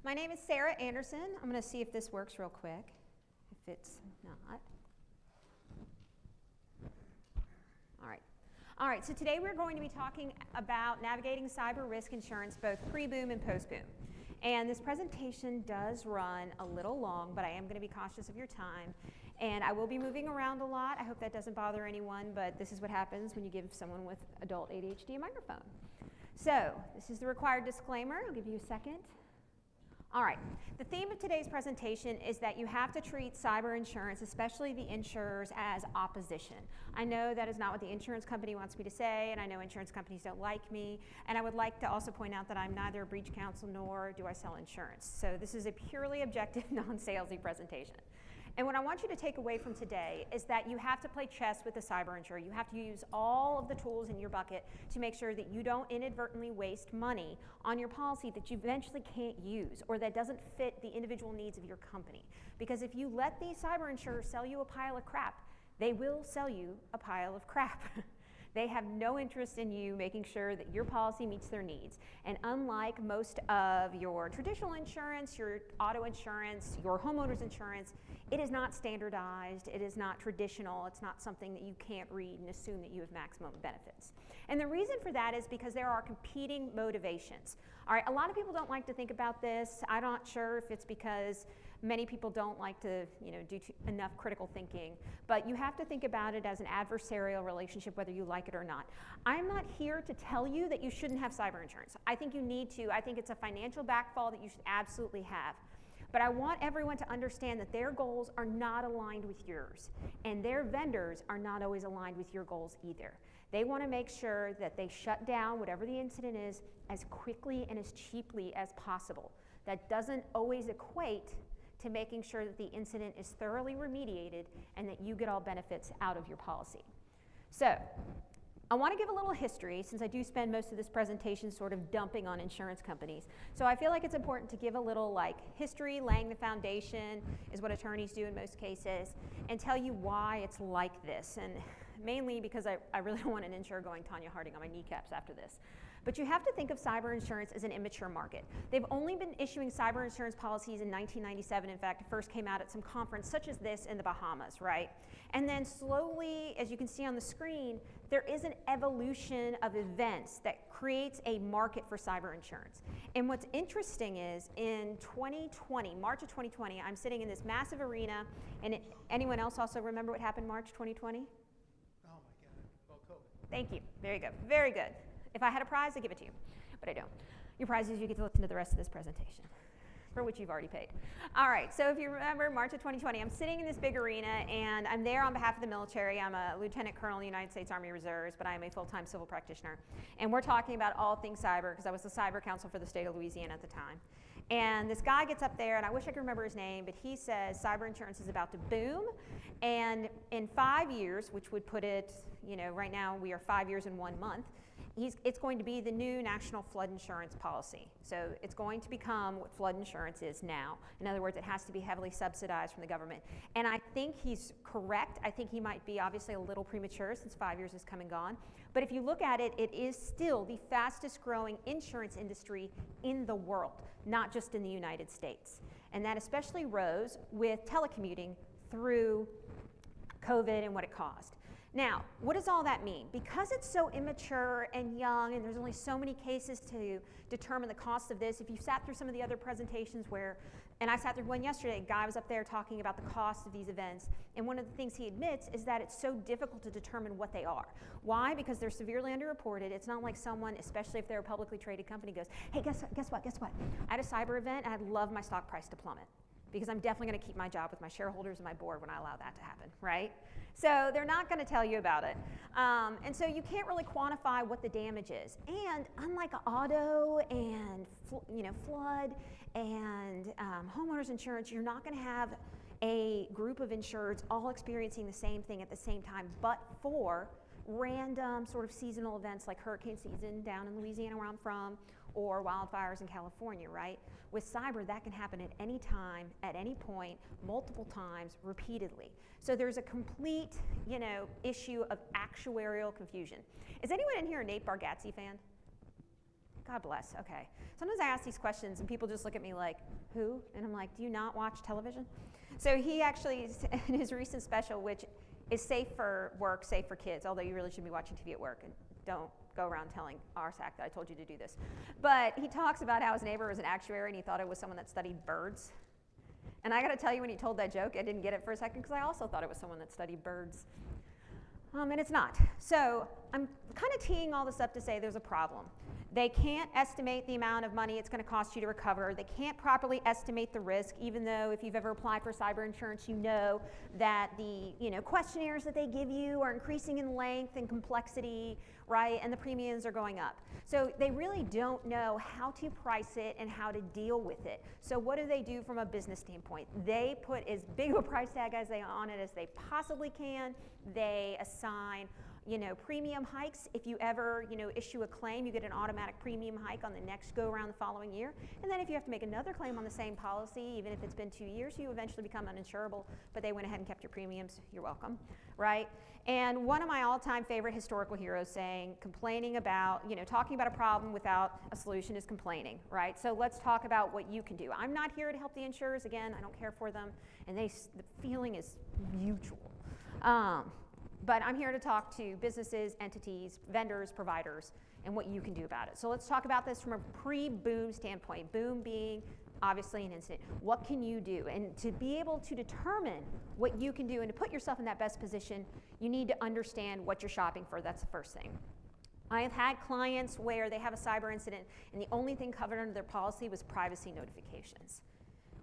My name is Sarah Anderson. I'm going to see if this works real quick. If it's not. All right, so today we're going to be talking about navigating cyber risk insurance both pre-boom and post-boom. And this presentation does run a little long, but I am going to be cautious of your time. And I will be moving around a lot. I hope that doesn't bother anyone, but this is what happens when you give someone with adult ADHD a microphone. So this is the required disclaimer. I'll give you a second. All right, the theme of today's presentation is that you have to treat cyber insurance, especially the insurers, as opposition. I know that is not what the insurance company wants me to say, and I know insurance companies don't like me, and I would like to also point out that I'm neither a breach counsel nor do I sell insurance. So this is a purely objective, non-salesy presentation. And what I want you to take away from today is that you have to play chess with the cyber insurer. You have to use all of the tools in your bucket to make sure that you don't inadvertently waste money on your policy that you eventually can't use or that doesn't fit the individual needs of your company. Because if you let these cyber insurers sell you a pile of crap, they will sell you a pile of crap. They have no interest in you making sure that your policy meets their needs. And unlike most of your traditional insurance, your auto insurance, your homeowner's insurance, it is not standardized, it is not traditional, it's not something that you can't read and assume that you have maximum benefits. And the reason for that is because there are competing motivations. All right, a lot of people don't like to think about this. I'm not sure if it's because many people don't like to, do enough critical thinking, but you have to think about it as an adversarial relationship, whether you like it or not. I'm not here to tell you that you shouldn't have cyber insurance. I think you need to. I think it's a financial backfall that you should absolutely have. But I want everyone to understand that their goals are not aligned with yours, and their vendors are not always aligned with your goals either. They want to make sure that they shut down whatever the incident is as quickly and as cheaply as possible. That doesn't always equate to making sure that the incident is thoroughly remediated and that you get all benefits out of your policy. So, I want to give a little history since I do spend most of this presentation sort of dumping on insurance companies. So I feel like it's important to give a little history, laying the foundation is what attorneys do in most cases, and tell you why it's like this. And mainly because I really don't want an insurer going Tanya Harding on my kneecaps after this. But you have to think of cyber insurance as an immature market. They've only been issuing cyber insurance policies in 1997. In fact, it first came out at some conference such as this in the Bahamas, right? And then slowly, as you can see on the screen, there is an evolution of events that creates a market for cyber insurance. And what's interesting is in 2020, March of 2020, I'm sitting in this massive arena, and anyone else also remember what happened March 2020? Oh my God, well, COVID. Thank you, very good, very good. If I had a prize, I'd give it to you, but I don't. Your prize is you get to listen to the rest of this presentation, for which you've already paid. All right, so if you remember March of 2020, I'm sitting in this big arena, and I'm there on behalf of the military. I'm a lieutenant colonel in the United States Army Reserves, but I'm a full-time civil practitioner. And we're talking about all things cyber, because I was the cyber counsel for the state of Louisiana at the time. And this guy gets up there, and I wish I could remember his name, but he says cyber insurance is about to boom, and in 5 years, which would put it, right now we are 5 years and 1 month, it's going to be the new national flood insurance policy. So it's going to become what flood insurance is now. In other words, it has to be heavily subsidized from the government. And I think he's correct. I think he might be obviously a little premature since 5 years has come and gone. But if you look at it, it is still the fastest growing insurance industry in the world, not just in the United States. And that especially rose with telecommuting through COVID and what it caused. Now, what does all that mean? Because it's so immature and young and there's only so many cases to determine the cost of this, if you sat through some of the other presentations and I sat through one yesterday, a guy was up there talking about the cost of these events, and one of the things he admits is that it's so difficult to determine what they are. Why? Because they're severely underreported. It's not like someone, especially if they're a publicly traded company, goes, hey, guess what? I had a cyber event and I'd love my stock price to plummet, because I'm definitely going to keep my job with my shareholders and my board when I allow that to happen, right? So they're not going to tell you about it. And so you can't really quantify what the damage is. And unlike auto and flood and homeowners insurance, you're not going to have a group of insureds all experiencing the same thing at the same time, but for random sort of seasonal events like hurricane season down in Louisiana where I'm from, or wildfires in California, right? With cyber, that can happen at any time, at any point, multiple times, repeatedly. So there's a complete, issue of actuarial confusion. Is anyone in here a Nate Bargatze fan? God bless, okay. Sometimes I ask these questions and people just look at me like, who? And I'm like, do you not watch television? So he actually, in his recent special, which is safe for work, safe for kids, although you really should be watching TV at work and don't go around telling RSAC that I told you to do this. But he talks about how his neighbor was an actuary and he thought it was someone that studied birds. And I gotta tell you, when he told that joke, I didn't get it for a second because I also thought it was someone that studied birds. And it's not. So I'm kind of teeing all this up to say there's a problem. They can't estimate the amount of money it's going to cost you to recover. They can't properly estimate the risk, even though if you've ever applied for cyber insurance, you know that the questionnaires that they give you are increasing in length and complexity, right? And the premiums are going up. So they really don't know how to price it and how to deal with it. So what do they do from a business standpoint? They put as big of a price tag on it as they possibly can. They assign premium hikes. If you ever, issue a claim, you get an automatic premium hike on the next go around the following year. And then if you have to make another claim on the same policy, even if it's been 2 years, you eventually become uninsurable, but they went ahead and kept your premiums. You're welcome, right? And one of my all-time favorite historical heroes complaining about, talking about a problem without a solution is complaining, right? So let's talk about what you can do. I'm not here to help the insurers. Again, I don't care for them, and the feeling is mutual. But I'm here to talk to businesses, entities, vendors, providers, and what you can do about it. So let's talk about this from a pre-boom standpoint. Boom being obviously an incident. What can you do? And to be able to determine what you can do and to put yourself in that best position, you need to understand what you're shopping for. That's the first thing. I have had clients where they have a cyber incident and the only thing covered under their policy was privacy notifications.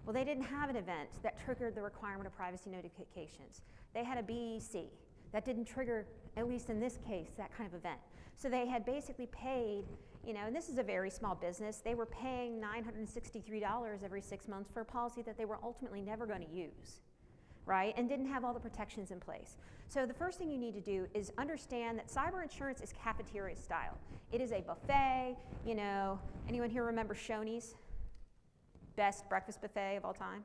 Well, they didn't have an event that triggered the requirement of privacy notifications. They had a BEC. That didn't trigger, at least in this case, that kind of event. So they had basically paid, and this is a very small business, they were paying $963 every 6 months for a policy that they were ultimately never going to use, right? And didn't have all the protections in place. So the first thing you need to do is understand that cyber insurance is cafeteria style. It is a buffet, anyone here remember Shoney's? Best breakfast buffet of all time?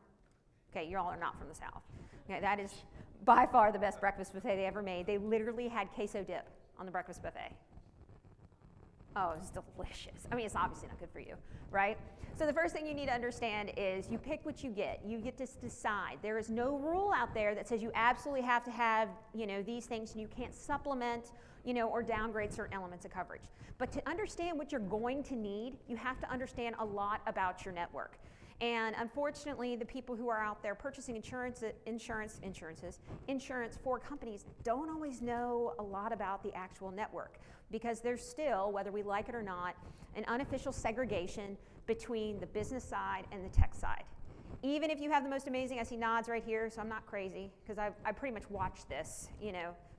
Okay, you all are not from the South. Okay, that is by far the best breakfast buffet they ever made. They literally had queso dip on the breakfast buffet. Oh, it was delicious. I mean, it's obviously not good for you, right? So the first thing you need to understand is you pick what you get. You get to decide. There is no rule out there that says you absolutely have to have, these things, and you can't supplement, or downgrade certain elements of coverage. But to understand what you're going to need, you have to understand a lot about your network. And unfortunately, the people who are out there purchasing insurance for companies don't always know a lot about the actual network, because there's still, whether we like it or not, an unofficial segregation between the business side and the tech side. Even if you have the most amazing, I see nods right here, so I'm not crazy, because I pretty much watch this,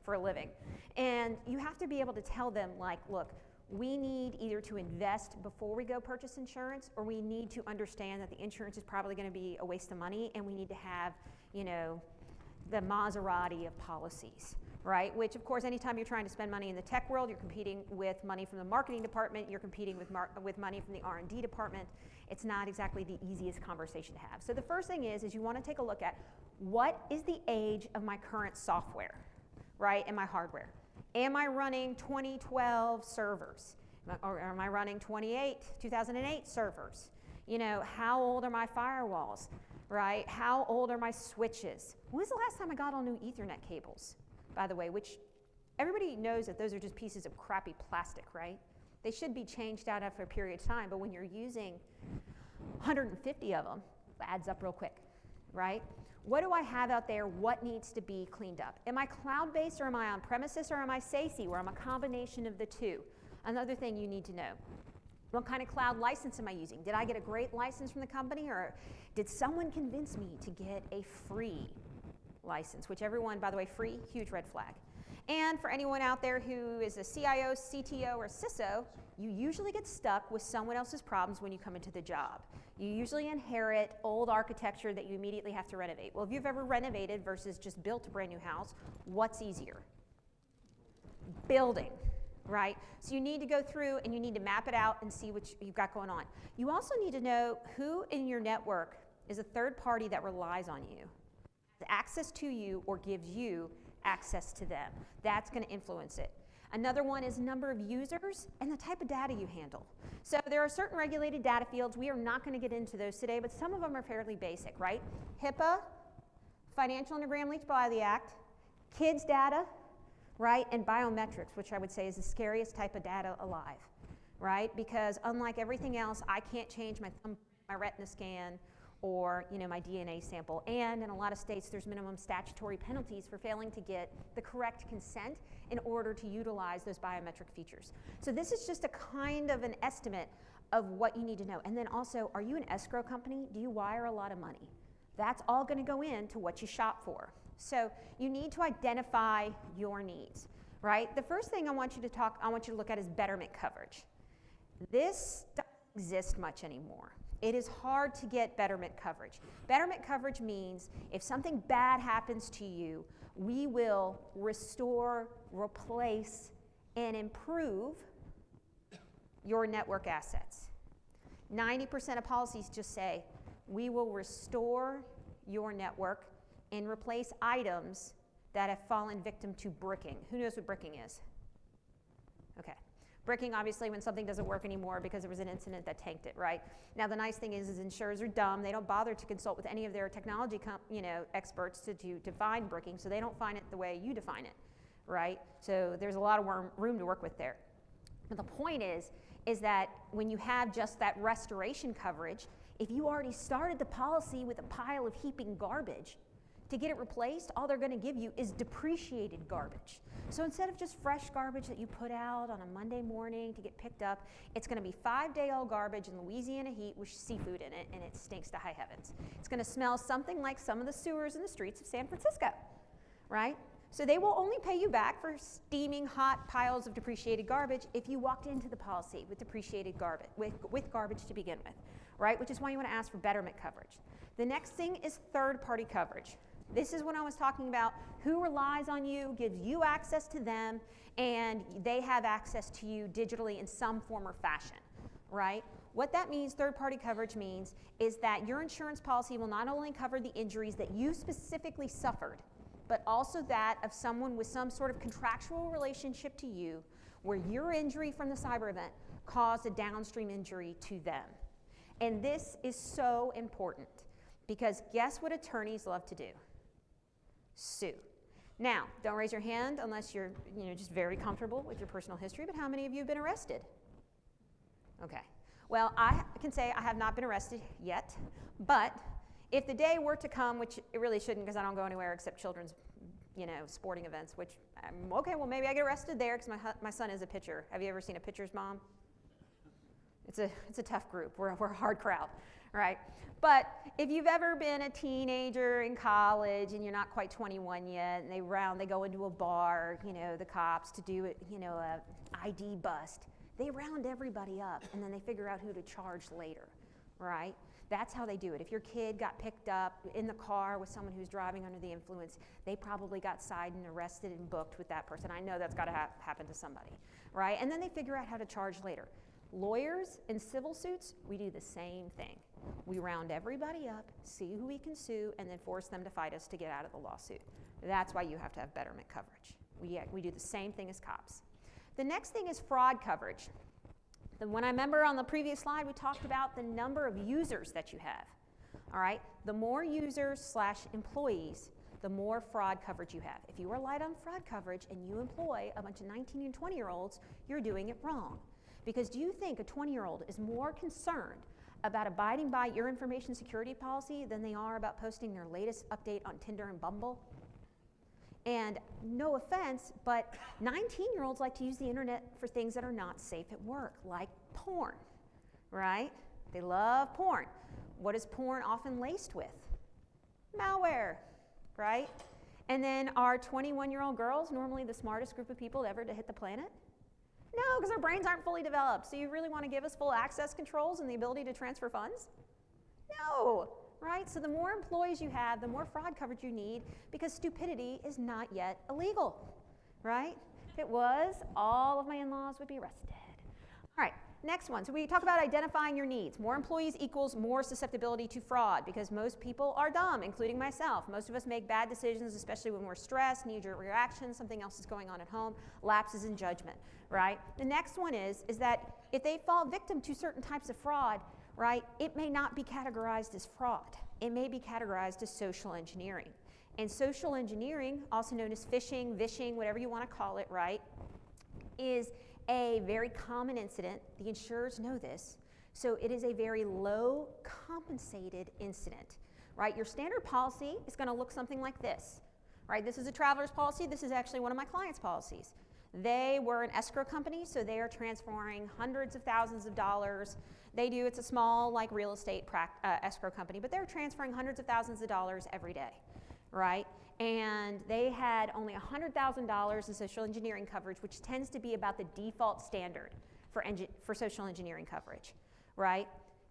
for a living. And you have to be able to tell them, like, look, we need either to invest before we go purchase insurance, or we need to understand that the insurance is probably going to be a waste of money, and we need to have, the Maserati of policies, right? Which, of course, anytime you're trying to spend money in the tech world, you're competing with money from the marketing department, you're competing with money from the R&D department. It's not exactly the easiest conversation to have. So the first thing is you want to take a look at what is the age of my current software, right, and my hardware. Am I running 2012 servers? Or am I running 2008 servers? How old are my firewalls, right? How old are my switches? When was the last time I got all new Ethernet cables, by the way, which everybody knows that those are just pieces of crappy plastic, right? They should be changed out after a period of time, but when you're using 150 of them, it adds up real quick, right? What do I have out there? What needs to be cleaned up? Am I cloud-based, or am I on-premises, or am I SASE, where I'm a combination of the two? Another thing you need to know. What kind of cloud license am I using? Did I get a great license from the company, or did someone convince me to get a free license? Which everyone, by the way, free, huge red flag. And for anyone out there who is a CIO, CTO, or CISO, you usually get stuck with someone else's problems when you come into the job. You usually inherit old architecture that you immediately have to renovate. Well, if you've ever renovated versus just built a brand new house, what's easier? Building, right? So you need to go through and you need to map it out and see what you've got going on. You also need to know who in your network is a third party that relies on you, has access to you, or gives you access to them. That's going to influence it. Another one is number of users and the type of data you handle. So there are certain regulated data fields. We are not going to get into those today, but some of them are fairly basic, right? HIPAA, Financial Integram Leach Bliley Act, kids data, right? And biometrics, which I would say is the scariest type of data alive, right? Because unlike everything else, I can't change my thumb, my retina scan, or my DNA sample. And in a lot of states, there's minimum statutory penalties for failing to get the correct consent in order to utilize those biometric features. So this is just a kind of an estimate of what you need to know. And then also, are you an escrow company? Do you wire a lot of money? That's all going to go into what you shop for. So you need to identify your needs, right? The first thing I want you to look at is betterment coverage. This doesn't exist much anymore. It is hard to get betterment coverage. Betterment coverage means if something bad happens to you, we will restore, replace, and improve your network assets. 90% of policies just say, we will restore your network and replace items that have fallen victim to bricking. Who knows what bricking is? Okay. Bricking, obviously, when something doesn't work anymore because there was an incident that tanked it, right? Now, the nice thing is insurers are dumb. They don't bother to consult with any of their technology experts to define bricking, so they don't find it the way you define it, right? So there's a lot of room to work with there. But the point is that when you have just that restoration coverage, if you already started the policy with a pile of heaping garbage, to get it replaced, all they're going to give you is depreciated garbage. So instead of just fresh garbage that you put out on a Monday morning to get picked up, it's going to be 5-day-old garbage in Louisiana heat with seafood in it, and it stinks to high heavens. It's going to smell something like some of the sewers in the streets of San Francisco, right? So they will only pay you back for steaming hot piles of depreciated garbage if you walked into the policy with depreciated garbage, with garbage to begin with, right? Which is why you want to ask for betterment coverage. The next thing is third-party coverage. This is when I was talking about who relies on you, gives you access to them, and they have access to you digitally in some form or fashion, right? What that means, third-party coverage means, is that your insurance policy will not only cover the injuries that you specifically suffered, but also that of someone with some sort of contractual relationship to you where your injury from the cyber event caused a downstream injury to them. And this is so important because guess what attorneys love to do? Sue. Now, don't raise your hand unless you're just very comfortable with your personal history, but how many of you have been arrested? Okay. Well, I can say I have not been arrested yet, but if the day were to come, which it really shouldn't because I don't go anywhere except children's, sporting events, which, okay, well, maybe I get arrested there because my son is a pitcher. Have you ever seen a pitcher's mom? It's a tough group. We're a hard crowd, right? But if you've ever been a teenager in college and you're not quite 21 yet, and they go into a bar, the cops to do it, a ID bust, they round everybody up and then they figure out who to charge later, right? That's how they do it. If your kid got picked up in the car with someone who's driving under the influence, they probably got cited and arrested and booked with that person. I know that's got to happen to somebody, right? And then they figure out how to charge later. Lawyers in civil suits, we do the same thing. We round everybody up, see who we can sue, and then force them to fight us to get out of the lawsuit. That's why you have to have betterment coverage. We do the same thing as cops. The next thing is fraud coverage. When I remember on the previous slide, we talked about the number of users that you have. All right, the more users / employees, the more fraud coverage you have. If you are light on fraud coverage and you employ a bunch of 19 and 20-year-olds, you're doing it wrong. Because do you think a 20-year-old is more concerned about abiding by your information security policy than they are about posting their latest update on Tinder and Bumble? And no offense, but 19-year-olds like to use the internet for things that are not safe at work, like porn, right? They love porn. What is porn often laced with? Malware, right? And then are 21-year-old girls normally the smartest group of people ever to hit the planet? No, because our brains aren't fully developed. So you really want to give us full access controls and the ability to transfer funds? No, right? So the more employees you have, the more fraud coverage you need because stupidity is not yet illegal, right? If it was, all of my in-laws would be arrested. All right, Next one. So we talk about identifying your needs. More employees equals more susceptibility to fraud because most people are dumb, including myself. Most of us make bad decisions, especially when we're stressed, knee-jerk reactions, something else is going on at home, lapses in judgment, right? The next one is that if they fall victim to certain types of fraud, right, it may not be categorized as fraud. It may be categorized as social engineering. And social engineering, also known as phishing, vishing, whatever you want to call it, right, is a very common incident. The insurers know this. So it is a very low compensated incident, right? Your standard policy is going to look something like this, right? This is a traveler's policy. This is actually one of my clients' policies. They were an escrow company, so they are transferring hundreds of thousands of dollars. It's a small like real estate escrow company, but they're transferring hundreds of thousands of dollars every day, right? And they had only $100,000 in social engineering coverage, which tends to be about the default standard for social engineering coverage, right?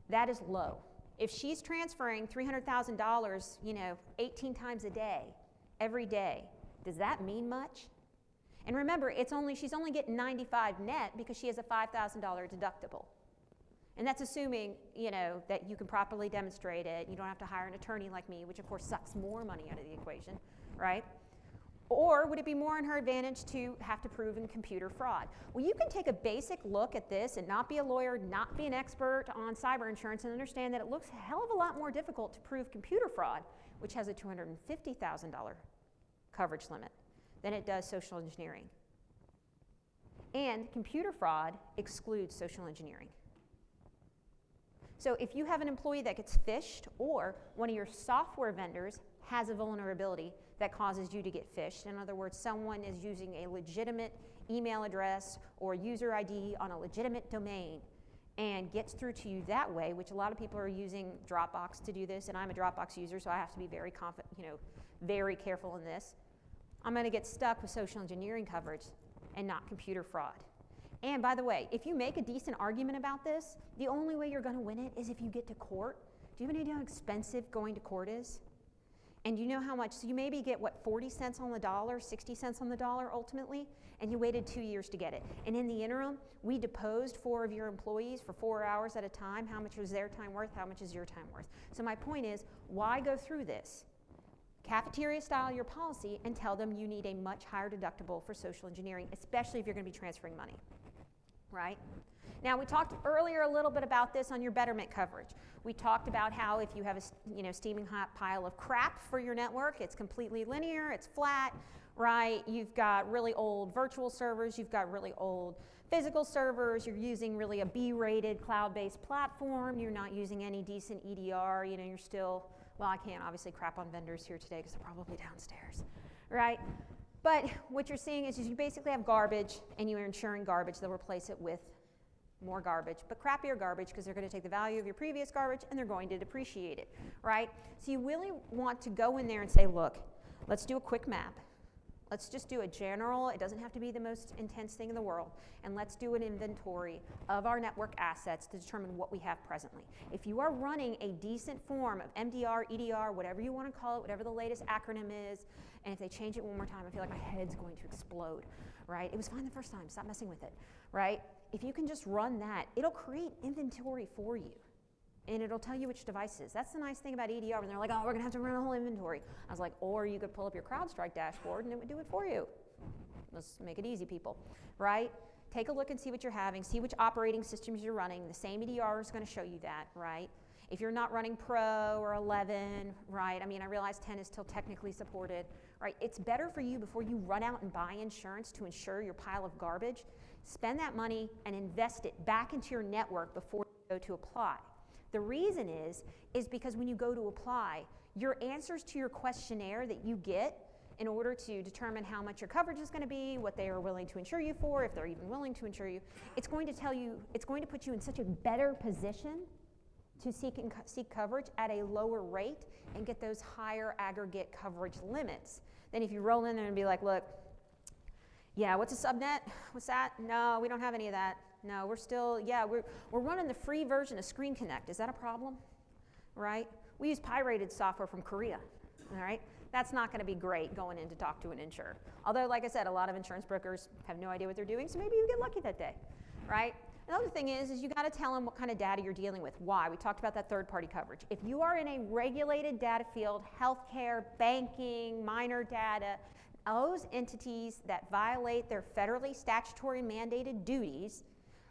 That is low. If she's transferring $300,000, 18 times a day, every day, does that mean much? And remember, she's only getting $95 net because she has a $5,000 deductible. And that's assuming, that you can properly demonstrate it. You don't have to hire an attorney like me, which of course sucks more money out of the equation, right? Or would it be more in her advantage to have to prove in computer fraud? Well, you can take a basic look at this and not be a lawyer, not be an expert on cyber insurance, and understand that it looks a hell of a lot more difficult to prove computer fraud, which has a $250,000 coverage limit, than it does social engineering. And computer fraud excludes social engineering. So if you have an employee that gets phished, or one of your software vendors has a vulnerability that causes you to get phished, in other words, someone is using a legitimate email address or user ID on a legitimate domain and gets through to you that way, which a lot of people are using Dropbox to do this, and I'm a Dropbox user, so I have to be very very careful in this. I'm going to get stuck with social engineering coverage and not computer fraud. And by the way, if you make a decent argument about this, the only way you're going to win it is if you get to court. Do you have any idea how expensive going to court is? And you know how much? So you maybe get, 40 cents on the dollar, 60 cents on the dollar ultimately, and you waited 2 years to get it. And in the interim, we deposed 4 of your employees for 4 hours at a time. How much was their time worth? How much is your time worth? So my point is, why go through this? Cafeteria style your policy and tell them you need a much higher deductible for social engineering, especially if you're going to be transferring money. Right? Now, we talked earlier a little bit about this on your betterment coverage. We talked about how if you have a steaming hot pile of crap for your network, it's completely linear, it's flat, right? You've got really old virtual servers, you've got really old physical servers, you're using really a B-rated cloud-based platform, you're not using any decent EDR, you're still, well, I can't obviously crap on vendors here today because they're probably downstairs, right? But what you're seeing is you basically have garbage, and you're insuring garbage. They'll replace it with more garbage, but crappier garbage, because they're going to take the value of your previous garbage and they're going to depreciate it, right? So you really want to go in there and say, look, let's do a quick map. Let's just do a general, it doesn't have to be the most intense thing in the world, and let's do an inventory of our network assets to determine what we have presently. If you are running a decent form of MDR, EDR, whatever you want to call it, whatever the latest acronym is, and if they change it one more time, I feel like my head's going to explode, right? It was fine the first time, stop messing with it, right? If you can just run that, it'll create inventory for you. And it'll tell you which devices. That's the nice thing about EDR, when they're like, oh, we're going to have to run a whole inventory. I was like, or you could pull up your CrowdStrike dashboard and it would do it for you. Let's make it easy, people, right? Take a look and see what you're having, see which operating systems you're running. The same EDR is going to show you that, right? If you're not running Pro or 11, right? I mean, I realize 10 is still technically supported, right? It's better for you before you run out and buy insurance to insure your pile of garbage. Spend that money and invest it back into your network before you go to apply. The reason is because when you go to apply, your answers to your questionnaire that you get in order to determine how much your coverage is going to be, what they are willing to insure you for, if they're even willing to insure you, it's going to put you in such a better position to seek coverage at a lower rate and get those higher aggregate coverage limits than if you roll in there and be like, look, yeah, what's a subnet? What's that? No, we don't have any of that. No, we're running the free version of Screen Connect. Is that a problem? Right? We use pirated software from Korea. All right? That's not going to be great going in to talk to an insurer. Although, like I said, a lot of insurance brokers have no idea what they're doing, so maybe you get lucky that day. Right? Another thing is you got to tell them what kind of data you're dealing with. Why? We talked about that third-party coverage. If you are in a regulated data field, healthcare, banking, minor data, those entities that violate their federally statutory mandated duties,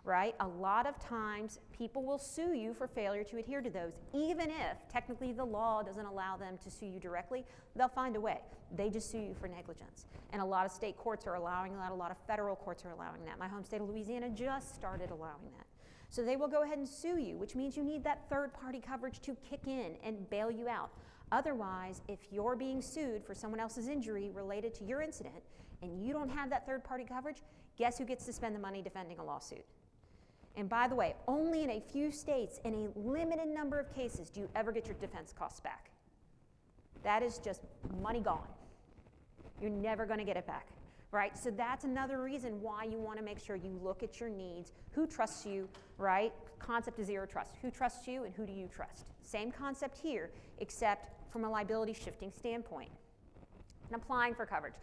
right, a lot of times people will sue you for failure to adhere to those. Even if technically the law doesn't allow them to sue you directly, they'll find a way. They just sue you for negligence. And a lot of state courts are allowing that, a lot of federal courts are allowing that. My home state of Louisiana just started allowing that. So they will go ahead and sue you, which means you need that third-party coverage to kick in and bail you out. Otherwise, if you're being sued for someone else's injury related to your incident and you don't have that third-party coverage, guess who gets to spend the money defending a lawsuit? And by the way, only in a few states, in a limited number of cases, do you ever get your defense costs back. That is just money gone. You're never going to get it back, right? So that's another reason why you want to make sure you look at your needs. Who trusts you, right? Concept of zero trust. Who trusts you and who do you trust? Same concept here, except from a liability shifting standpoint. And applying for coverage.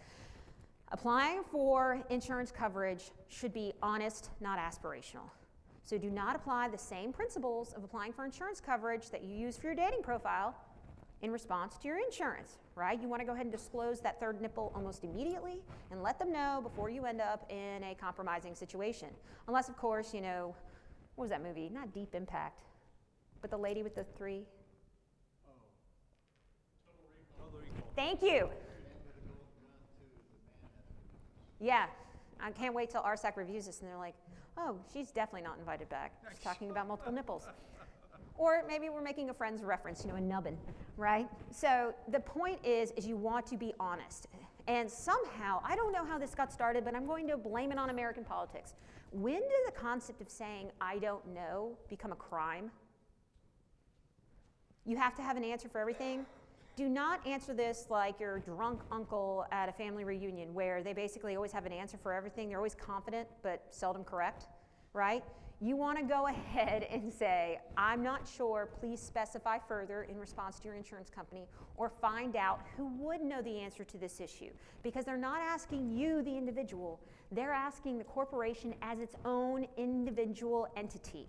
Applying for insurance coverage should be honest, not aspirational. So do not apply the same principles of applying for insurance coverage that you use for your dating profile in response to your insurance, right? You want to go ahead and disclose that third nipple almost immediately and let them know before you end up in a compromising situation. Unless, of course, you know, what was that movie? Not Deep Impact, but the lady with the three. Total Recall. Thank you. Yeah, I can't wait till RSAC reviews this and they're like, oh, she's definitely not invited back. She's talking about multiple nipples. Or maybe we're making a friend's reference, you know, a nubbin, right? So the point is you want to be honest. And somehow, I don't know how this got started, but I'm going to blame it on American politics. When did the concept of saying, I don't know, become a crime? You have to have an answer for everything. Do not answer this like your drunk uncle at a family reunion where they basically always have an answer for everything. They're always confident but seldom correct, right? You want to go ahead and say, I'm not sure, please specify further in response to your insurance company, or find out who would know the answer to this issue. Because they're not asking you, the individual, they're asking the corporation as its own individual entity,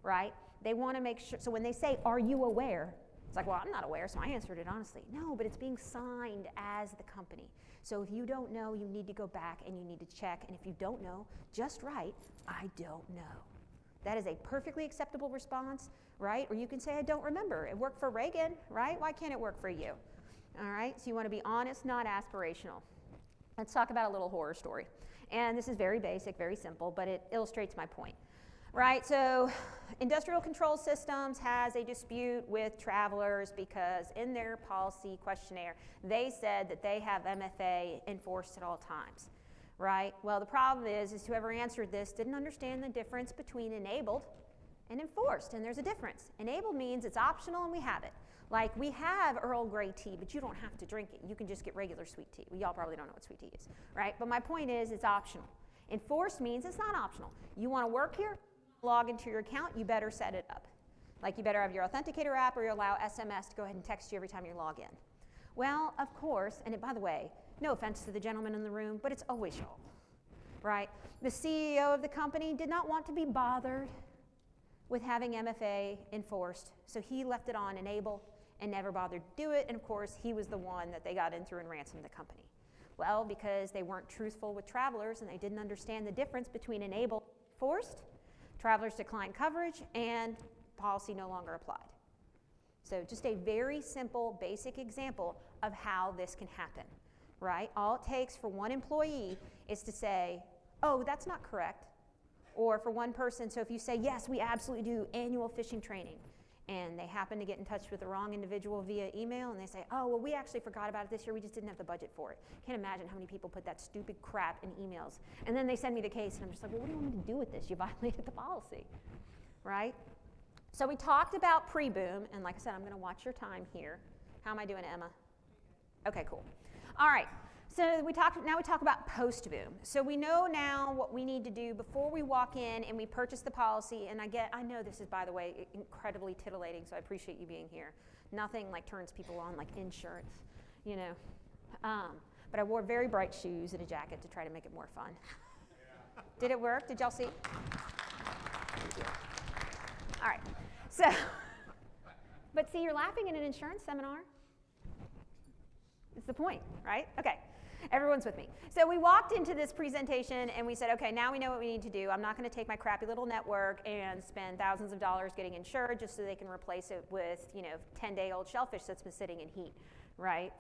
right? They want to make sure, so when they say, are you aware? It's like, well, I'm not aware, so I answered it honestly. No, but it's being signed as the company. So if you don't know, you need to go back and you need to check. And if you don't know, just write, I don't know. That is a perfectly acceptable response, right? Or you can say, I don't remember. It worked for Reagan, right? Why can't it work for you? All right, so you want to be honest, not aspirational. Let's talk about a little horror story. And this is very basic, very simple, but it illustrates my point. Right, so Industrial Control Systems has a dispute with Travelers because in their policy questionnaire, they said that they have MFA enforced at all times, right? Well, the problem is whoever answered this didn't understand the difference between enabled and enforced, and there's a difference. Enabled means it's optional and we have it. Like we have Earl Grey tea, but you don't have to drink it. You can just get regular sweet tea. Well, y'all probably don't know what sweet tea is, right? But my point is it's optional. Enforced means it's not optional. You want to work here? Log into your account, you better set it up. Like you better have your authenticator app or you allow SMS to go ahead and text you every time you log in. Well, of course, and by the way, no offense to the gentleman in the room, but it's always y'all, right? The CEO of the company did not want to be bothered with having MFA enforced, so he left it on enable and never bothered to do it, and of course, he was the one that they got in through and ransomed the company. Well, because they weren't truthful with Travelers and they didn't understand the difference between enable and enforced, Travelers declined coverage and policy no longer applied. So just a very simple, basic example of how this can happen, right? All it takes for one employee is to say, oh, that's not correct. Or for one person, so if you say, yes, we absolutely do annual phishing training, and they happen to get in touch with the wrong individual via email, and they say, oh, well, we actually forgot about it this year, we just didn't have the budget for it. Can't imagine how many people put that stupid crap in emails. And then they send me the case, and I'm just like, well, what do you want me to do with this? You violated the policy, right? So we talked about pre-boom, and like I said, I'm gonna watch your time here. How am I doing, Emma? Okay, cool. All right, so now we talk about post-boom. So we know now what we need to do before we walk in and we purchase the policy, and I know this is, by the way, incredibly titillating, so I appreciate you being here. Nothing like turns people on like insurance, you know. But I wore very bright shoes and a jacket to try to make it more fun. Did it work? Did y'all see? Thank you. All right. So, but see, you're laughing in an insurance seminar. It's the point, right? Okay. Everyone's with me. So we walked into this presentation and we said, okay, now we know what we need to do. I'm not going to take my crappy little network and spend thousands of dollars getting insured just so they can replace it with, 10-day-old shellfish that's been sitting in heat, right,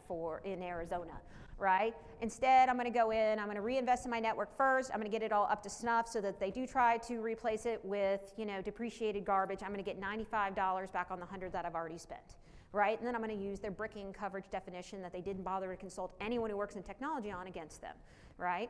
in Arizona, right? Instead, I'm going to go in, I'm going to reinvest in my network first. I'm going to get it all up to snuff so that they do try to replace it with, depreciated garbage. I'm going to get $95 back on the $100 that I've already spent. Right? And then I'm going to use their bricking coverage definition that they didn't bother to consult anyone who works in technology on against them, right?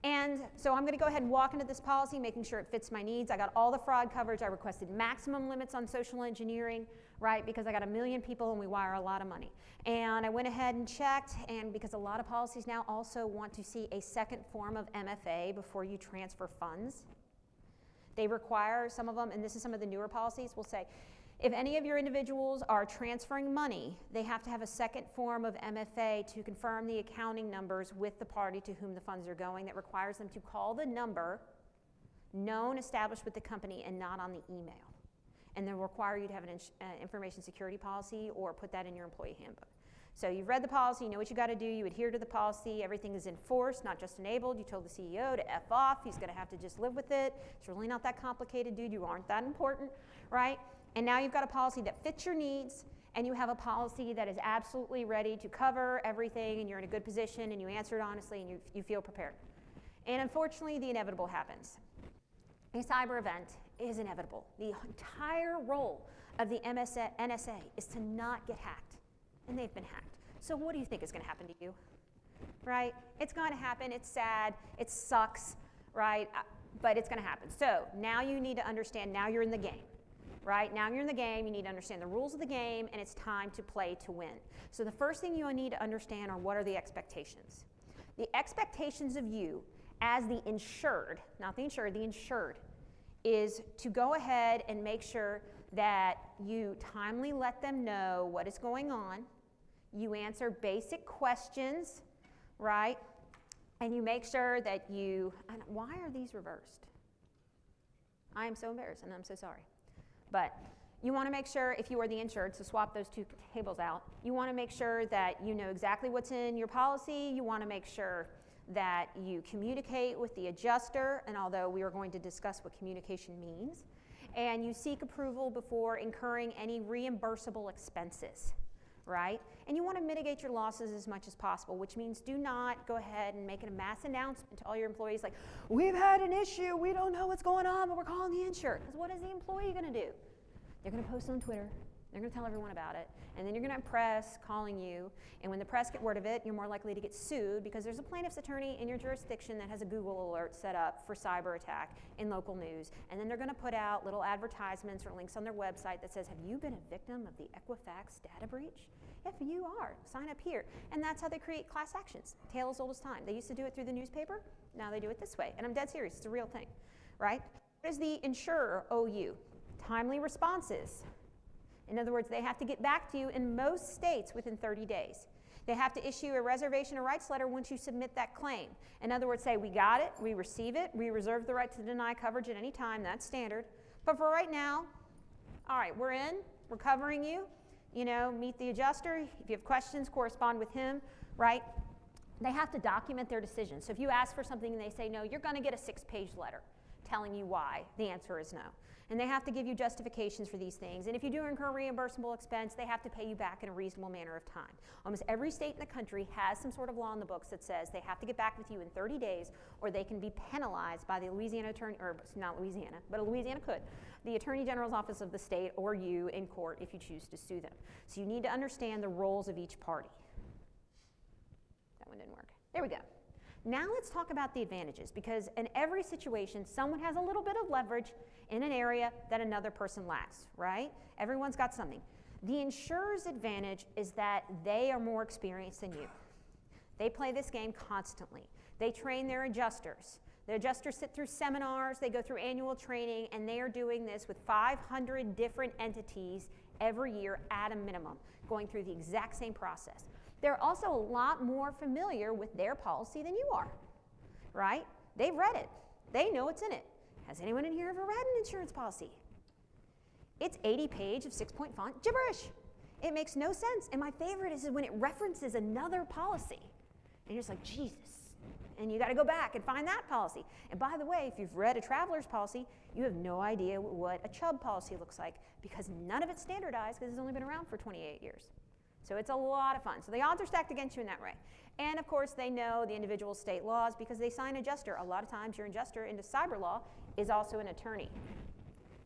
And so I'm going to go ahead and walk into this policy, making sure it fits my needs. I got all the fraud coverage. I requested maximum limits on social engineering, right? Because I got 1 million people and we wire a lot of money. And I went ahead and checked, and because a lot of policies now also want to see a second form of MFA before you transfer funds. They require some of them, and this is some of the newer policies, will say, if any of your individuals are transferring money, they have to have a second form of MFA to confirm the accounting numbers with the party to whom the funds are going. That requires them to call the number known, established with the company, and not on the email. And they'll require you to have an information security policy or put that in your employee handbook. So you've read the policy, you know what you got to do, you adhere to the policy, everything is enforced, not just enabled. You told the CEO to F off, he's going to have to just live with it. It's really not that complicated, dude, you aren't that important, right? And now you've got a policy that fits your needs, and you have a policy that is absolutely ready to cover everything, and you're in a good position, and you answer it honestly, and you feel prepared. And unfortunately, the inevitable happens. A cyber event is inevitable. The entire role of the NSA is to not get hacked, and they've been hacked. So what do you think is going to happen to you? Right? It's going to happen. It's sad. It sucks, right? But it's going to happen. So now you need to understand, now you're in the game. Right? Now you're in the game, you need to understand the rules of the game, and it's time to play to win. So the first thing you need to understand are what are the expectations. The expectations of you as the insured, not the insured, the insured, is to go ahead and make sure that you timely let them know what is going on, you answer basic questions, right? And you make sure that why are these reversed? I am so embarrassed and I'm so sorry. But you want to make sure, if you are the insured, so swap those two tables out, you want to make sure that you know exactly what's in your policy. You want to make sure that you communicate with the adjuster, and although we are going to discuss what communication means, and you seek approval before incurring any reimbursable expenses, right? And you want to mitigate your losses as much as possible, which means do not go ahead and make a mass announcement to all your employees like, we've had an issue, we don't know what's going on, but we're calling the insurer. Because what is the employee going to do? They're going to post on Twitter, they're going to tell everyone about it, and then you're going to have press calling you, and when the press get word of it, you're more likely to get sued because there's a plaintiff's attorney in your jurisdiction that has a Google alert set up for cyber attack in local news, and then they're going to put out little advertisements or links on their website that says, have you been a victim of the Equifax data breach? If you are, sign up here. And that's how they create class actions. Tale as old as time. They used to do it through the newspaper. Now they do it this way. And I'm dead serious. It's a real thing, right? What does the insurer owe you? Timely responses. In other words, they have to get back to you in most states within 30 days. They have to issue a reservation of rights letter once you submit that claim. In other words, say, we got it, we receive it, we reserve the right to deny coverage at any time. That's standard. But for right now, all right, we're in, we're covering you. Meet the adjuster. If you have questions, correspond with him, right? They have to document their decision. So if you ask for something and they say no, you're going to get a 6-page letter telling you why. The answer is no. And they have to give you justifications for these things. And if you do incur reimbursable expense, they have to pay you back in a reasonable manner of time. Almost every state in the country has some sort of law in the books that says they have to get back with you in 30 days or they can be penalized by the Louisiana attorney, or not Louisiana, but Louisiana could, the Attorney General's office of the state or you in court if you choose to sue them. So you need to understand the roles of each party. That one didn't work. There we go. Now let's talk about the advantages, because in every situation, someone has a little bit of leverage in an area that another person lacks, right? Everyone's got something. The insurer's advantage is that they are more experienced than you. They play this game constantly. They train their adjusters. The adjusters sit through seminars, they go through annual training, and they are doing this with 500 different entities every year at a minimum, going through the exact same process. They're also a lot more familiar with their policy than you are, right? They've read it. They know what's in it. Has anyone in here ever read an insurance policy? It's 80-page of 6-point font gibberish. It makes no sense. And my favorite is when it references another policy. And you're just like, Jesus. And you got to go back and find that policy. And by the way, if you've read a traveler's policy, you have no idea what a Chubb policy looks like because none of it's standardized because it's only been around for 28 years. So it's a lot of fun. So the odds are stacked against you in that way. And of course, they know the individual state laws because they sign adjuster. A lot of times your adjuster into cyber law is also an attorney.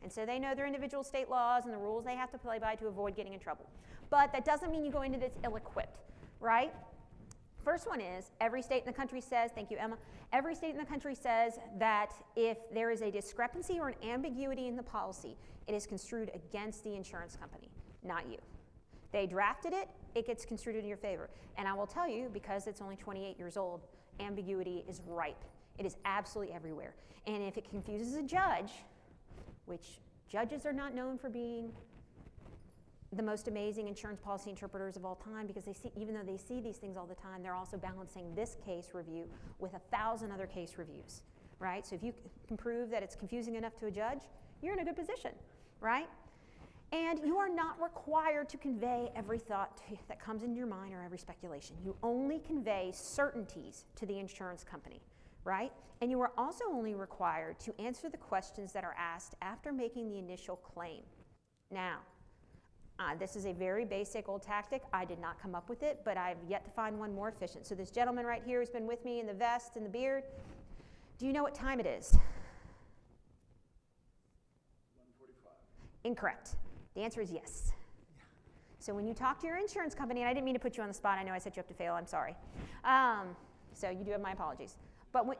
And so they know their individual state laws and the rules they have to play by to avoid getting in trouble. But that doesn't mean you go into this ill-equipped, right? First one is every state in the country says, thank you, Emma, every state in the country says that if there is a discrepancy or an ambiguity in the policy, it is construed against the insurance company, not you. They drafted it, it gets construed in your favor. And I will tell you, because it's only 28 years old, ambiguity is ripe. It is absolutely everywhere. And if it confuses a judge, which judges are not known for being the most amazing insurance policy interpreters of all time because they see, even though they see these things all the time, they're also balancing this case review with 1,000 other case reviews, right? So if you can prove that it's confusing enough to a judge, you're in a good position, right? And you are not required to convey every thought that comes into your mind or every speculation. You only convey certainties to the insurance company, right? And you are also only required to answer the questions that are asked after making the initial claim. Now, this is a very basic old tactic. I did not come up with it, but I've yet to find one more efficient. So this gentleman right here who's been with me in the vest and the beard, do you know what time it is? 1:45. Incorrect. The answer is yes. So when you talk to your insurance company, and I didn't mean to put you on the spot, I know I set you up to fail, I'm sorry. So you do have my apologies. But when,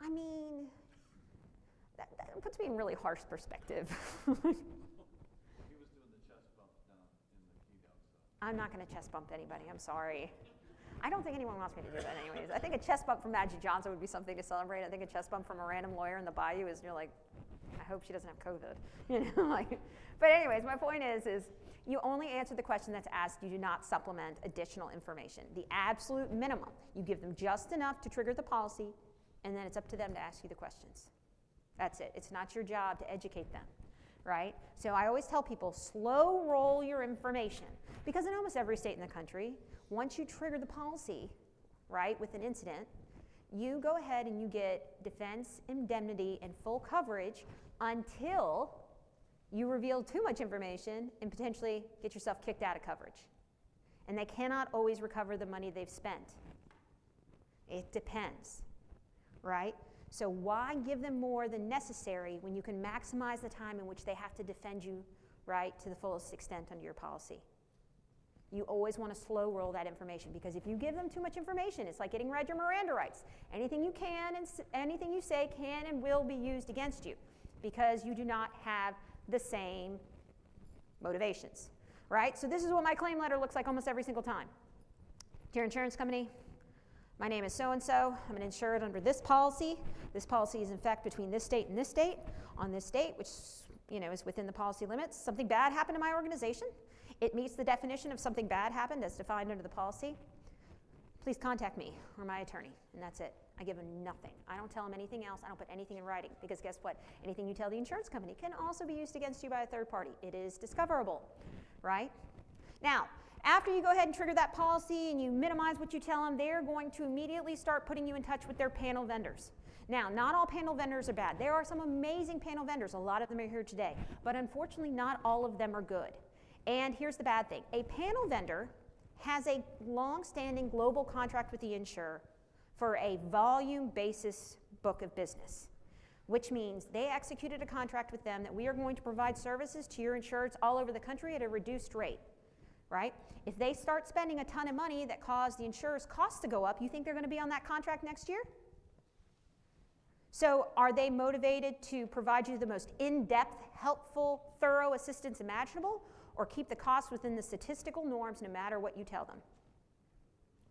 I mean, that puts me in really harsh perspective. I'm not going to chest bump anybody, I'm sorry. I don't think anyone wants me to do that anyways. I think a chest bump from Magic Johnson would be something to celebrate. I think a chest bump from a random lawyer in the bayou is, you're like, I hope she doesn't have COVID. You know, like, but anyways, my point is you only answer the question that's asked. You do not supplement additional information. The absolute minimum, you give them just enough to trigger the policy, and then it's up to them to ask you the questions. That's it. It's not your job to educate them, right? So I always tell people, slow roll your information. Because in almost every state in the country, once you trigger the policy, right, with an incident, you go ahead and you get defense, indemnity, and full coverage until you reveal too much information and potentially get yourself kicked out of coverage. And they cannot always recover the money they've spent. It depends, right? So why give them more than necessary when you can maximize the time in which they have to defend you, right, to the fullest extent under your policy? You always want to slow roll that information because if you give them too much information, it's like getting read your Miranda rights. Anything you can and anything you say can and will be used against you because you do not have the same motivations, right? So this is what my claim letter looks like almost every single time. Dear insurance company, my name is so-and-so. I'm an insured under this policy. This policy is in fact between this state and this state. On this date, which is within the policy limits, something bad happened to my organization. It meets the definition of something bad happened as defined under the policy. Please contact me or my attorney, and that's it. I give them nothing. I don't tell them anything else. I don't put anything in writing because guess what? Anything you tell the insurance company can also be used against you by a third party. It is discoverable, right? Now, after you go ahead and trigger that policy and you minimize what you tell them, they're going to immediately start putting you in touch with their panel vendors. Now, not all panel vendors are bad. There are some amazing panel vendors. A lot of them are here today. But unfortunately, not all of them are good. And here's the bad thing. A panel vendor has a long-standing global contract with the insurer for a volume basis book of business, which means they executed a contract with them that we are going to provide services to your insureds all over the country at a reduced rate, right? If they start spending a ton of money that cause the insurer's costs to go up, you think they're going to be on that contract next year? So are they motivated to provide you the most in-depth, helpful, thorough assistance imaginable, or keep the costs within the statistical norms no matter what you tell them?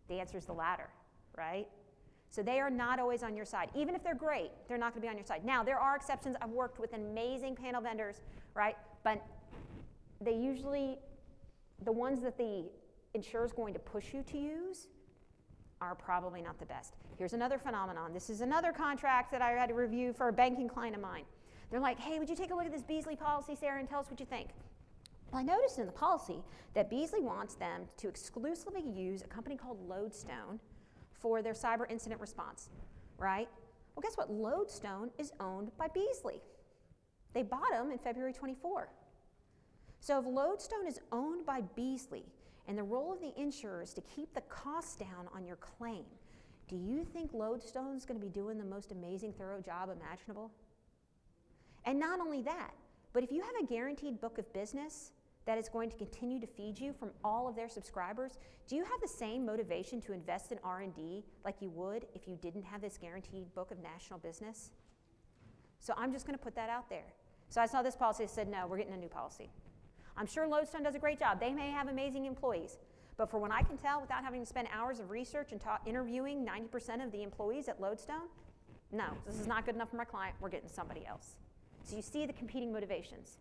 The answer is the latter, right? So they are not always on your side. Even if they're great, they're not going to be on your side. Now, there are exceptions. I've worked with amazing panel vendors, right? But they usually, the ones that the insurer's going to push you to use are probably not the best. Here's another phenomenon. This is another contract that I had to review for a banking client of mine. They're like, hey, would you take a look at this Beasley policy, Sarah, and tell us what you think? Well, I noticed in the policy that Beasley wants them to exclusively use a company called Lodestone for their cyber incident response, right? Well, guess what? Lodestone is owned by Beasley. They bought them in February 24. So if Lodestone is owned by Beasley and the role of the insurer is to keep the costs down on your claim, do you think Lodestone's going to be doing the most amazing, thorough job imaginable? And not only that, but if you have a guaranteed book of business that is going to continue to feed you from all of their subscribers, do you have the same motivation to invest in R&D like you would if you didn't have this guaranteed book of national business? So I'm just going to put that out there. So I saw this policy and said, no, we're getting a new policy. I'm sure Lodestone does a great job. They may have amazing employees, but for what I can tell, without having to spend hours of research and interviewing 90% of the employees at Lodestone, no, this is not good enough for my client. We're getting somebody else. So you see the competing motivations,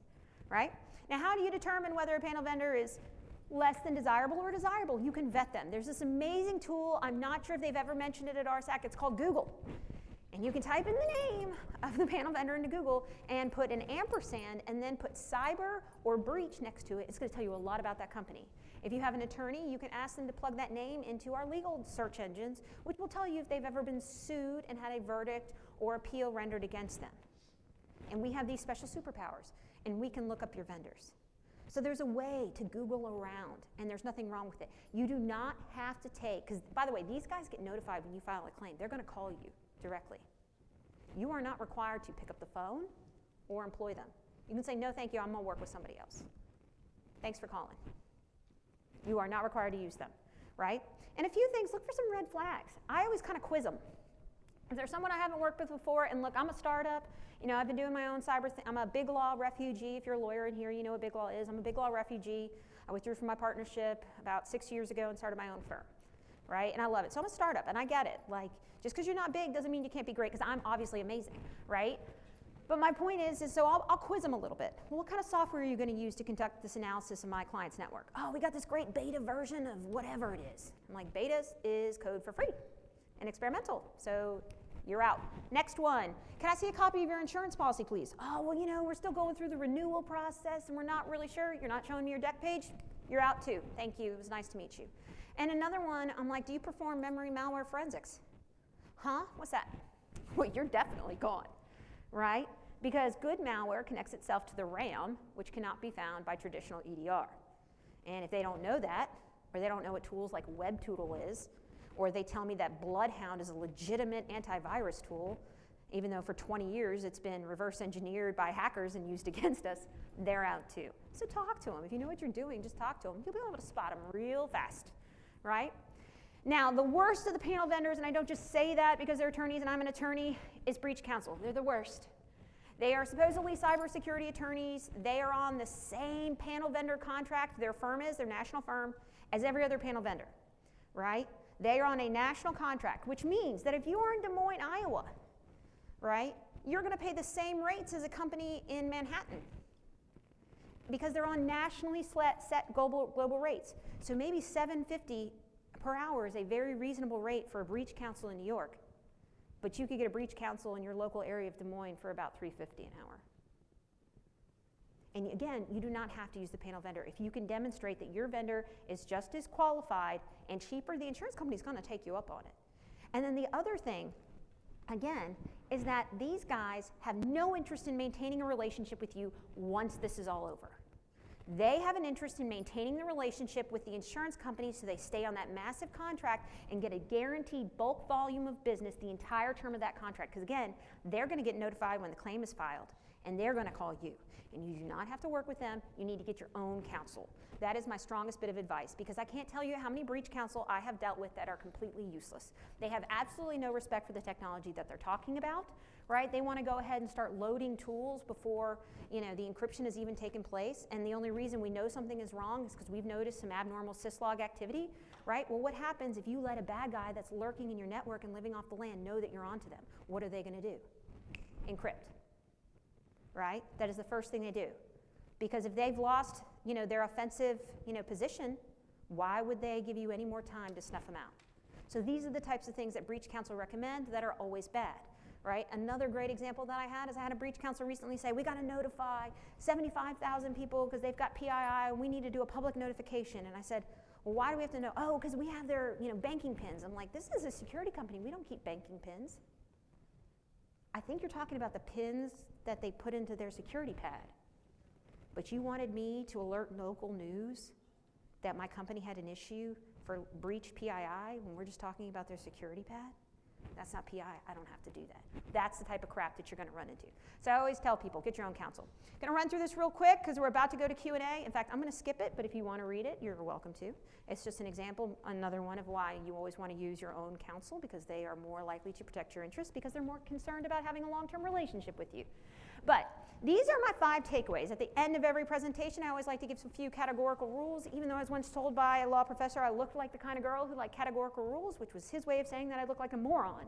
right? Now, how do you determine whether a panel vendor is less than desirable or desirable? You can vet them. There's this amazing tool. I'm not sure if they've ever mentioned it at RSAC. It's called Google. And you can type in the name of the panel vendor into Google and put an ampersand and then put cyber or breach next to it. It's going to tell you a lot about that company. If you have an attorney, you can ask them to plug that name into our legal search engines, which will tell you if they've ever been sued and had a verdict or appeal rendered against them. And we have these special superpowers, and we can look up your vendors. So there's a way to Google around, and there's nothing wrong with it. You do not have to take, because by the way, these guys get notified when you file a claim. They're going to call you directly. You are not required to pick up the phone or employ them. You can say, no, thank you, I'm going to work with somebody else. Thanks for calling. You are not required to use them, right? And a few things, look for some red flags. I always kind of quiz them. If there's someone I haven't worked with before, and look, I'm a startup, you know, I've been doing my own cyber thing. I'm a big law refugee. If you're a lawyer in here, you know what big law is. I'm a big law refugee. I withdrew from my partnership about 6 years ago and started my own firm, right? And I love it. So I'm a startup, and I get it. Like, just because you're not big doesn't mean you can't be great, because I'm obviously amazing, right? But my point is so I'll quiz them a little bit. Well, what kind of software are you going to use to conduct this analysis of my client's network? Oh, we got this great beta version of whatever it is. I'm like, beta is code for free and experimental. So you're out. Next one. Can I see a copy of your insurance policy, please? Oh, well, you know, we're still going through the renewal process and we're not really sure. You're not showing me your deck page? You're out too. Thank you. It was nice to meet you. And another one, I'm like, do you perform memory malware forensics? Huh? What's that? Well, you're definitely gone, right? Because good malware connects itself to the RAM, which cannot be found by traditional EDR. And if they don't know that, or they don't know what tools like WebTool is, or they tell me that Bloodhound is a legitimate antivirus tool, even though for 20 years it's been reverse engineered by hackers and used against us, they're out too. So talk to them. If you know what you're doing, just talk to them. You'll be able to spot them real fast, right? Now, the worst of the panel vendors, and I don't just say that because they're attorneys and I'm an attorney, is breach counsel. They're the worst. They are supposedly cybersecurity attorneys. They are on the same panel vendor contract, their firm is, their national firm, as every other panel vendor, right? They are on a national contract, which means that if you are in Des Moines, Iowa, right, you're going to pay the same rates as a company in Manhattan because they're on nationally set global rates. So maybe $7.50 per hour is a very reasonable rate for a breach counsel in New York, but you could get a breach counsel in your local area of Des Moines for about $3.50 an hour. And again, you do not have to use the panel vendor. If you can demonstrate that your vendor is just as qualified and cheaper, the insurance company is going to take you up on it. And then the other thing, again, is that these guys have no interest in maintaining a relationship with you once this is all over. They have an interest in maintaining the relationship with the insurance company so they stay on that massive contract and get a guaranteed bulk volume of business the entire term of that contract. Because again, they're going to get notified when the claim is filed, and they're going to call you. And you do not have to work with them. You need to get your own counsel. That is my strongest bit of advice, because I can't tell you how many breach counsel I have dealt with that are completely useless. They have absolutely no respect for the technology that they're talking about, right? They want to go ahead and start loading tools before, you know, the encryption has even taken place, and the only reason we know something is wrong is because we've noticed some abnormal syslog activity, right? Well, what happens if you let a bad guy that's lurking in your network and living off the land know that you're onto them? What are they going to do? Encrypt, right? That is the first thing they do. Because if they've lost, you know, their offensive, you know, position, why would they give you any more time to snuff them out? So these are the types of things that breach counsel recommend that are always bad, right? Another great example that I had is I had a breach counsel recently say, we got to notify 75,000 people because they've got PII and we need to do a public notification. And I said, well, why do we have to know? Oh, because we have their banking pins. I'm like, this is a security company. We don't keep banking pins. I think you're talking about the pins that they put into their security pad. But you wanted me to alert local news that my company had an issue for breach PII when we're just talking about their security pad? That's not PI. I don't have to do that. That's the type of crap that you're going to run into. So I always tell people, get your own counsel. Going to run through this real quick because we're about to go to Q&A. In fact, I'm going to skip it, but if you want to read it, you're welcome to. It's just an example, another one of why you always want to use your own counsel because they are more likely to protect your interests because they're more concerned about having a long-term relationship with you. But these are my 5 takeaways. At the end of every presentation, I always like to give some few categorical rules, even though I was once told by a law professor I looked like the kind of girl who liked categorical rules, which was his way of saying that I looked like a moron.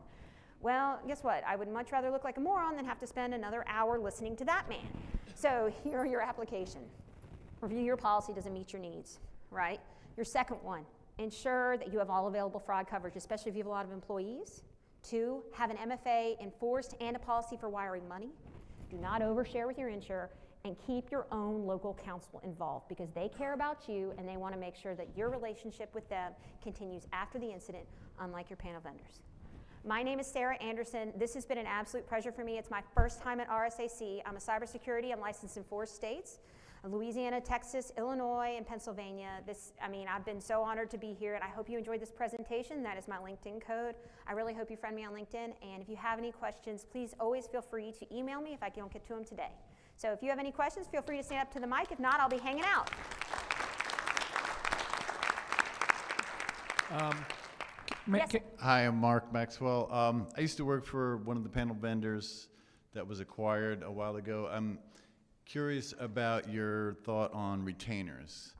Well, guess what? I would much rather look like a moron than have to spend another hour listening to that man. So here are your application. Review your policy, does it meet your needs, right? Your second one, ensure that you have all available fraud coverage, especially if you have a lot of employees. 2, have an MFA enforced and a policy for wiring money. Do not overshare with your insurer, and keep your own local counsel involved because they care about you and they want to make sure that your relationship with them continues after the incident, unlike your panel vendors. My name is Sarah Anderson. This has been an absolute pleasure for me. It's my first time at RSAC. I'm a cybersecurity. I'm licensed in 4 states, Louisiana, Texas, Illinois, and Pennsylvania. I've been so honored to be here, and I hope you enjoyed this presentation. That is my LinkedIn code. I really hope you friend me on LinkedIn, and if you have any questions, please always feel free to email me if I don't get to them today. So if you have any questions, feel free to stand up to the mic. If not, I'll be hanging out. Yes. Hi, I'm Mark Maxwell. I used to work for one of the panel vendors that was acquired a while ago. I'm curious about your thought on retainers.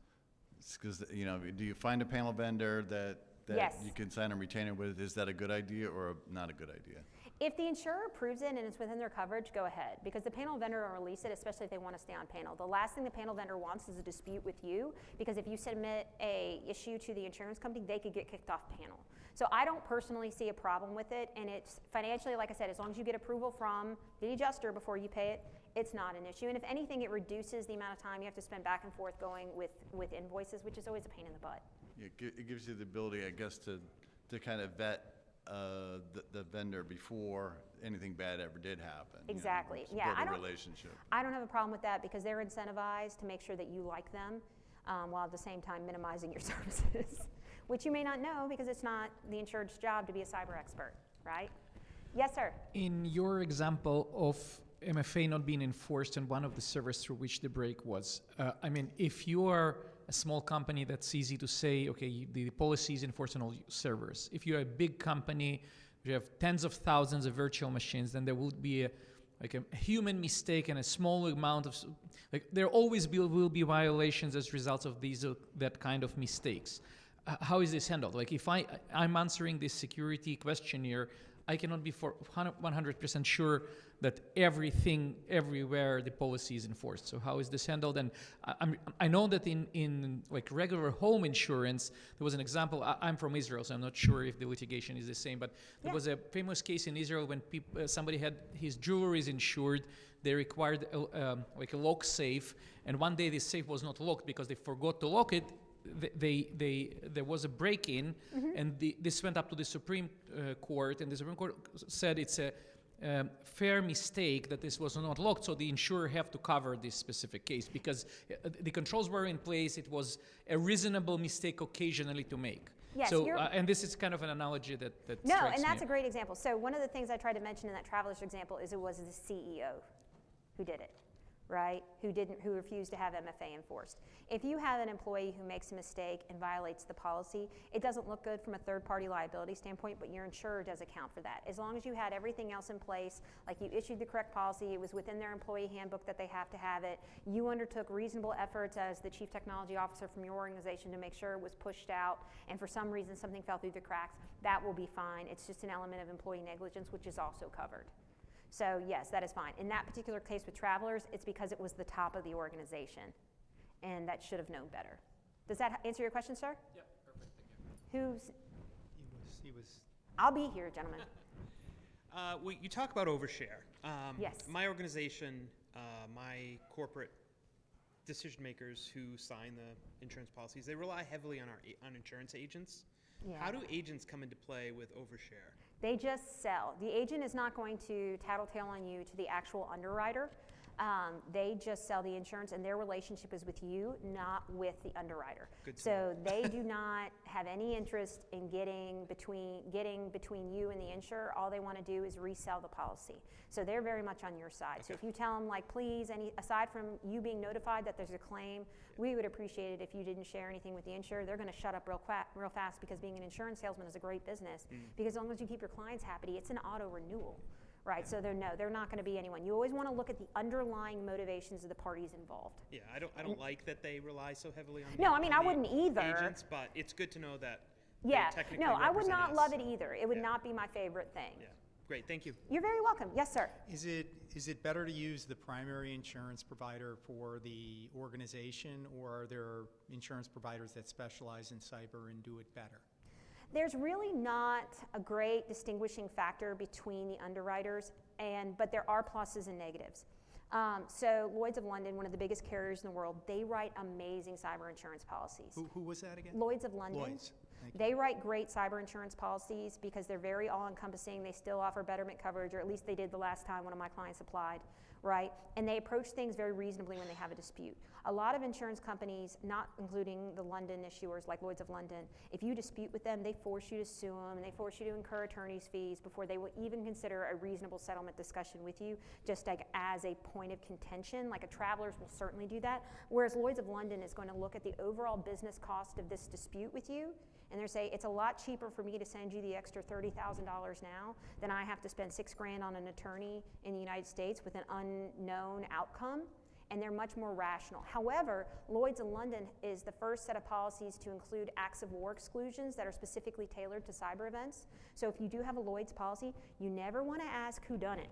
Because, do you find a panel vendor that Yes. you can sign a retainer with? Is that a good idea or not a good idea? If the insurer approves it and it's within their coverage, go ahead. Because the panel vendor will release it, especially if they want to stay on panel. The last thing the panel vendor wants is a dispute with you, because if you submit a issue to the insurance company, they could get kicked off panel. So I don't personally see a problem with it, and it's financially, like I said, as long as you get approval from the adjuster before you pay it, it's not an issue. And if anything, it reduces the amount of time you have to spend back and forth going with invoices, which is always a pain in the butt. Yeah, it gives you the ability, I guess, to kind of vet the vendor before anything bad ever did happen. Exactly. To Yeah, build a relationship. I don't have a problem with that because they're incentivized to make sure that you like them while at the same time minimizing your services, which you may not know because it's not the insured's job to be a cyber expert, right? Yes, sir. In your example of MFA not being enforced and one of the servers through which the break was, if you are a small company, that's easy to say, okay, the policy is enforced on all servers. If you're a big company, you have tens of thousands of virtual machines, then there will be a human mistake and a small amount of, there always will be violations as results of that kind of mistakes. How is this handled? If I'm answering this security questionnaire, I cannot be 100% sure that everything, everywhere, the policy is enforced. So how is this handled? And I know that in regular home insurance, there was an example. I'm from Israel, so I'm not sure if the litigation is the same, but there was a famous case in Israel when somebody had his jewelry insured. They required a lock safe, and one day the safe was not locked because they forgot to lock it. There was a break-in, and this went up to the Supreme Court, and the Supreme Court said it's a fair mistake that this was not locked, so the insurer have to cover this specific case because the controls were in place. It was a reasonable mistake occasionally to make. Yes, so, and this is kind of an analogy that No, strikes and that's me. a great example. So one of the things I tried to mention in that traveler's example is it was the CEO who did it, right? Who refused to have MFA enforced. If you have an employee who makes a mistake and violates the policy, it doesn't look good from a third-party liability standpoint, but your insurer does account for that. As long as you had everything else in place, like you issued the correct policy, it was within their employee handbook that they have to have it, you undertook reasonable efforts as the chief technology officer from your organization to make sure it was pushed out, and for some reason something fell through the cracks, that will be fine. It's just an element of employee negligence, which is also covered. So yes, that is fine. In that particular case with Travelers, it's because it was the top of the organization, and that should have known better. Does that answer your question, sir? Yeah, perfect, thank you. Who's? He he was. I'll be here, gentlemen. You talk about overshare. Yes. My organization, my corporate decision makers who sign the insurance policies, they rely heavily on insurance agents. Yeah. How do agents come into play with overshare? They just sell. The agent is not going to tattletale on you to the actual underwriter. They just sell the insurance, and their relationship is with you, not with the underwriter. Good to So they do not have any interest in getting between you and the insurer. All they want to do is resell the policy. So they're very much on your side. So Okay. if you tell them, like, please, aside from you being notified that there's a claim, we would appreciate it if you didn't share anything with the insurer. They're going to shut up real fast, because being an insurance salesman is a great business. Because as long as you keep your clients happy, it's an auto renewal. Right, so they're not going to be anyone. You always want to look at the underlying motivations of the parties involved. Yeah, I don't like that they rely so heavily on. No, I mean, on I the wouldn't either. Agents, but it's good to know that. they Yeah, technically no, I would represent not us. love it either. It would Yeah. not be my favorite thing. Yeah, great, thank you. You're very welcome. Yes, sir. Is it better to use the primary insurance provider for the organization, or are there insurance providers that specialize in cyber and do it better? There's really not a great distinguishing factor between the underwriters, but there are pluses and negatives. So Lloyd's of London, one of the biggest carriers in the world, they write amazing cyber insurance policies. Who was that again? Lloyd's of London. Lloyd's. Thank you. They write great cyber insurance policies because they're very all-encompassing. They still offer betterment coverage, or at least they did the last time one of my clients applied, right? And they approach things very reasonably when they have a dispute. A lot of insurance companies, not including the London issuers like Lloyd's of London, if you dispute with them, they force you to sue them, and they force you to incur attorney's fees before they will even consider a reasonable settlement discussion with you, just like as a point of contention. Like a Travelers will certainly do that, whereas Lloyd's of London is going to look at the overall business cost of this dispute with you, and they say it's a lot cheaper for me to send you the extra $30,000 now than I have to spend $6,000 on an attorney in the United States with an unknown outcome. And they're much more rational. However, Lloyd's of London is the first set of policies to include acts of war exclusions that are specifically tailored to cyber events. So if you do have a Lloyd's policy, you never want to ask who done it.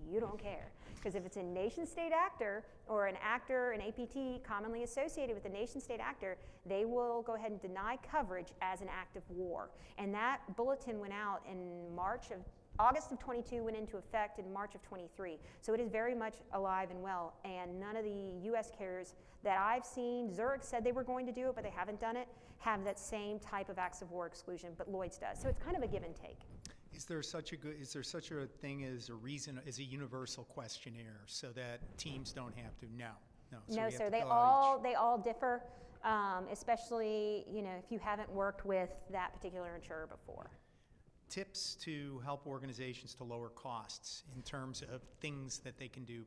You don't care. Because if it's a nation-state actor or an actor, an APT commonly associated with a nation-state actor, they will go ahead and deny coverage as an act of war. And that bulletin went out in August of 22, went into effect in March of 23. So it is very much alive and well. And none of the U.S. carriers that I've seen, Zurich said they were going to do it, but they haven't done it, have that same type of acts of war exclusion, but Lloyd's does. So it's kind of a give and take. Is there such a thing as a universal questionnaire so that teams don't have to? No. So we No, have sir. to They fill out each. all differ, especially if you haven't worked with that particular insurer before. Tips to help organizations to lower costs in terms of things that they can do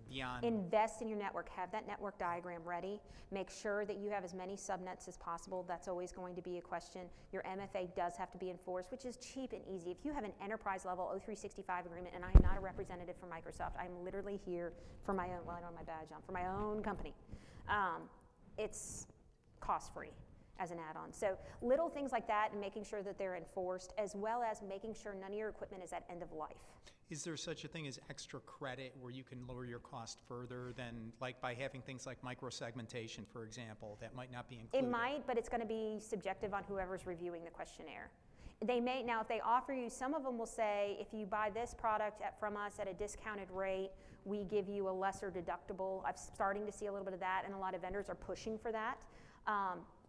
beyond. Invest in your network. Have that network diagram ready. Make sure that you have as many subnets as possible. That's always going to be a question. Your MFA does have to be enforced, which is cheap and easy. If you have an enterprise level O365 agreement, and I am not a representative for Microsoft, I'm literally here for my own, well, I don't have my badge on, for my own company. It's cost-free as an add-on. So little things like that, and making sure that they're enforced, as well as making sure none of your equipment is at end of life. Is there such a thing as extra credit where you can lower your cost further than, like, by having things like microsegmentation, for example, that might not be included? It might, but it's going to be subjective on whoever's reviewing the questionnaire. They may, now if they offer you, some of them will say, if you buy this product from us at a discounted rate, we give you a lesser deductible. I'm starting to see a little bit of that, and a lot of vendors are pushing for that.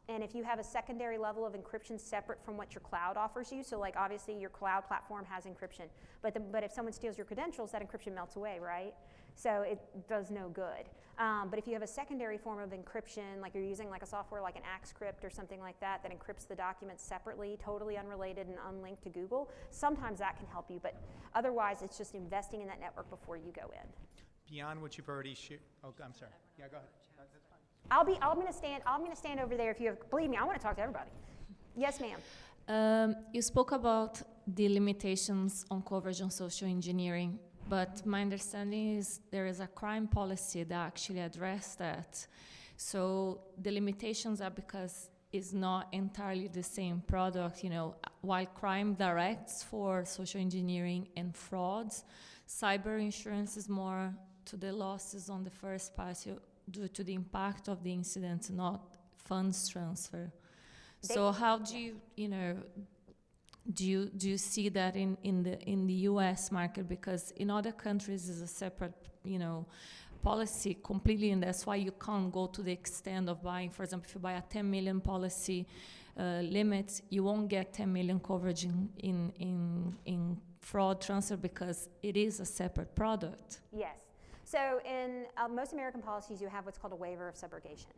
And if you have a secondary level of encryption separate from what your cloud offers you, so like obviously your cloud platform has encryption, but if someone steals your credentials, that encryption melts away, right? So it does no good. But if you have a secondary form of encryption, like you're using like a software like an AxCrypt or something like that, that encrypts the documents separately, totally unrelated and unlinked to Google, sometimes that can help you. But otherwise, it's just investing in that network before you go in. Beyond what you've already shared. Oh, I'm sorry. Yeah, go ahead. I'm gonna stand over there if you have, believe me, I wanna talk to everybody. Yes, ma'am. You spoke about the limitations on coverage on social engineering, but my understanding is there is a crime policy that actually addresses that. So the limitations are because it's not entirely the same product, while crime directs for social engineering and frauds, cyber insurance is more to the losses on the first party due to the impact of the incident, not funds transfer. So how do you, Do you see that in the U.S. market? Because in other countries is a separate, policy completely, and that's why you can't go to the extent of buying. For example, if you buy a 10 million policy limit, you won't get 10 million coverage in fraud transfer because it is a separate product. Yes. So in most American policies, you have what's called a waiver of subrogation.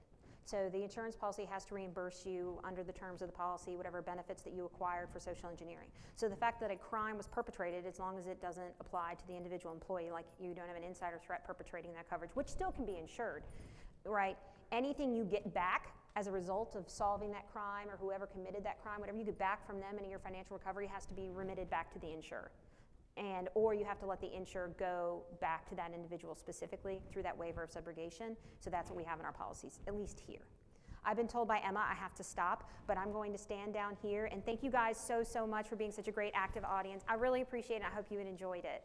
So the insurance policy has to reimburse you under the terms of the policy whatever benefits that you acquired for social engineering. So the fact that a crime was perpetrated, as long as it doesn't apply to the individual employee, like you don't have an insider threat perpetrating that coverage, which still can be insured, right? Anything you get back as a result of solving that crime or whoever committed that crime, whatever you get back from them in your financial recovery has to be remitted back to the insurer. Or you have to let the insurer go back to that individual specifically through that waiver of subrogation. So that's what we have in our policies, at least here. I've been told by Emma I have to stop, but I'm going to stand down here. And thank you guys so much for being such a great active audience. I really appreciate it. I hope you enjoyed it.